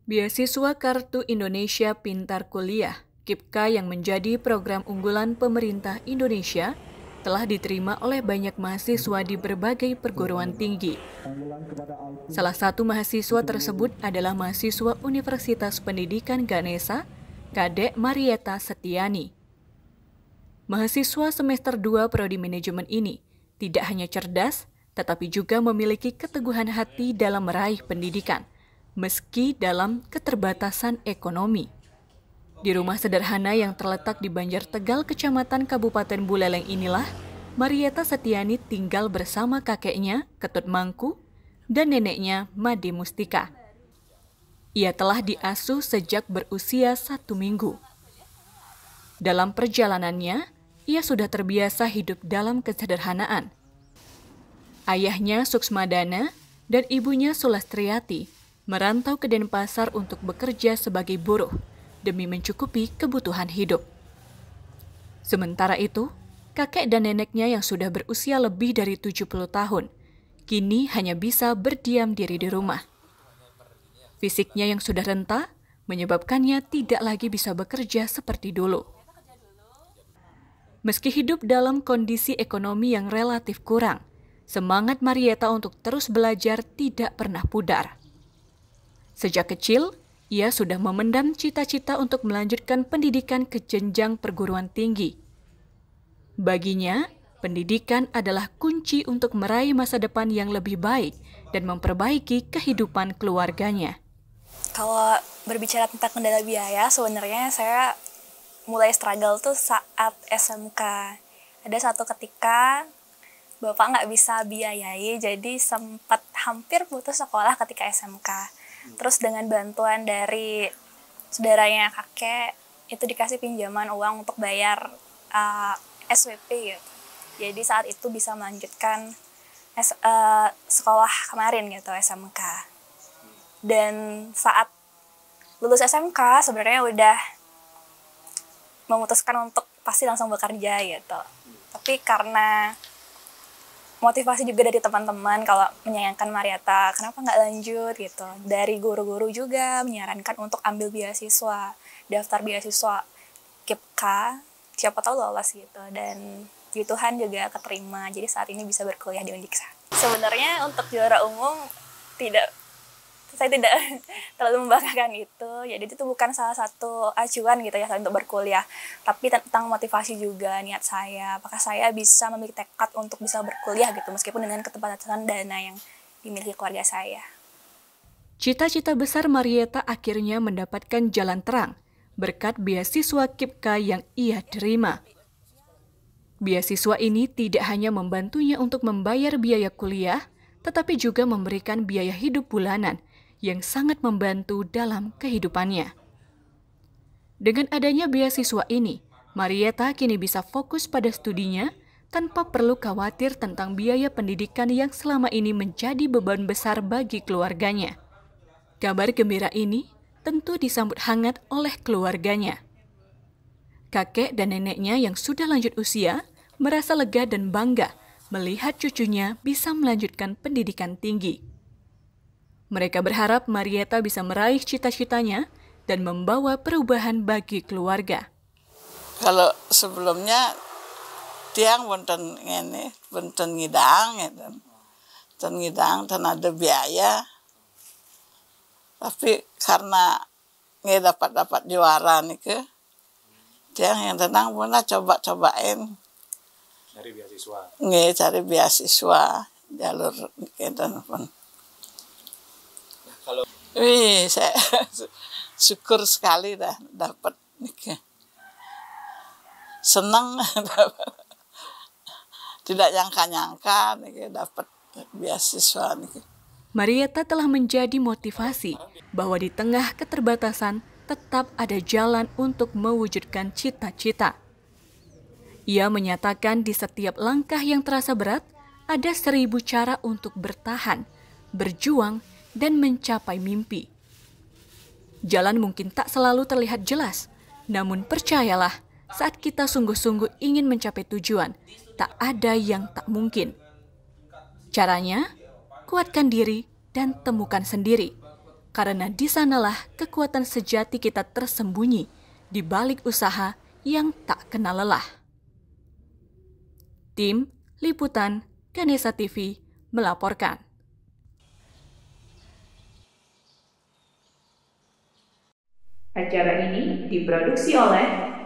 Beasiswa Kartu Indonesia Pintar Kuliah (KIPK) yang menjadi program unggulan pemerintah Indonesia telah diterima oleh banyak mahasiswa di berbagai perguruan tinggi. Salah satu mahasiswa tersebut adalah mahasiswa Universitas Pendidikan Ganesha, Kadek Marieta Setiani. Mahasiswa semester 2 Prodi Manajemen ini tidak hanya cerdas, tetapi juga memiliki keteguhan hati dalam meraih pendidikan, meski dalam keterbatasan ekonomi. Di rumah sederhana yang terletak di Banjar Tegal, Kecamatan Kabupaten Buleleng inilah, Marieta Setiani tinggal bersama kakeknya, Ketut Mangku, dan neneknya, Made Mustika. Ia telah diasuh sejak berusia 1 minggu. Dalam perjalanannya, ia sudah terbiasa hidup dalam kesederhanaan. Ayahnya, Suksmadana, dan ibunya, Sulastriyati, merantau ke Denpasar untuk bekerja sebagai buruh demi mencukupi kebutuhan hidup. Sementara itu, kakek dan neneknya yang sudah berusia lebih dari 70 tahun, kini hanya bisa berdiam diri di rumah. Fisiknya yang sudah renta menyebabkannya tidak lagi bisa bekerja seperti dulu. Meski hidup dalam kondisi ekonomi yang relatif kurang, semangat Marieta untuk terus belajar tidak pernah pudar. Sejak kecil, ia sudah memendam cita-cita untuk melanjutkan pendidikan ke jenjang perguruan tinggi. Baginya, pendidikan adalah kunci untuk meraih masa depan yang lebih baik dan memperbaiki kehidupan keluarganya. Kalau berbicara tentang kendala biaya, sebenarnya saya mulai struggle tuh saat SMK. Ada satu ketika Bapak nggak bisa biayai, jadi sempat hampir putus sekolah ketika SMK. Terus dengan bantuan dari saudaranya kakek, itu dikasih pinjaman uang untuk bayar SWP gitu. Jadi saat itu bisa melanjutkan sekolah kemarin gitu, SMK. Dan saat lulus SMK sebenarnya udah memutuskan untuk pasti langsung bekerja gitu. Tapi karena motivasi juga dari teman-teman kalau menyayangkan Marieta, kenapa nggak lanjut gitu. Dari guru-guru juga menyarankan untuk ambil beasiswa, daftar beasiswa KIPK, siapa tahu lolos gitu. Dan di Tuhan juga keterima, jadi saat ini bisa berkuliah di Undiksa. Sebenarnya untuk juara umum saya tidak terlalu membanggakan itu, jadi itu bukan salah satu acuan gitu ya untuk berkuliah, tapi tentang motivasi juga niat saya, apakah saya bisa memiliki tekad untuk bisa berkuliah gitu meskipun dengan keterbatasan dana yang dimiliki keluarga saya. Cita-cita besar Marieta akhirnya mendapatkan jalan terang berkat beasiswa KIPK yang ia terima. Beasiswa ini tidak hanya membantunya untuk membayar biaya kuliah, tetapi juga memberikan biaya hidup bulanan yang sangat membantu dalam kehidupannya. Dengan adanya beasiswa ini, Marieta kini bisa fokus pada studinya tanpa perlu khawatir tentang biaya pendidikan yang selama ini menjadi beban besar bagi keluarganya. Kabar gembira ini tentu disambut hangat oleh keluarganya. Kakek dan neneknya yang sudah lanjut usia merasa lega dan bangga melihat cucunya bisa melanjutkan pendidikan tinggi. Mereka berharap Marieta bisa meraih cita-citanya dan membawa perubahan bagi keluarga. Kalau sebelumnya tiang wonten ngene, wonten ngidang gitu. Wonten ngidang dan ada biaya. Tapi karena nggak dapat juara nih ke, tiang yang tenang pernah coba-cobain. Cari beasiswa. Nggak cari beasiswa jalur gitu pun. Kalau saya syukur sekali dah dapat nih. Senang tidak nyangka-nyangka nih dapat beasiswa nih. Marieta telah menjadi motivasi bahwa di tengah keterbatasan tetap ada jalan untuk mewujudkan cita-cita. Ia menyatakan di setiap langkah yang terasa berat ada 1000 cara untuk bertahan, berjuang, dan mencapai mimpi. Jalan mungkin tak selalu terlihat jelas, namun percayalah, saat kita sungguh-sungguh ingin mencapai tujuan, tak ada yang tak mungkin. Caranya, kuatkan diri dan temukan sendiri karena di sanalah kekuatan sejati kita tersembunyi di balik usaha yang tak kenal lelah. Tim Liputan Ganesha TV melaporkan. Acara ini diproduksi oleh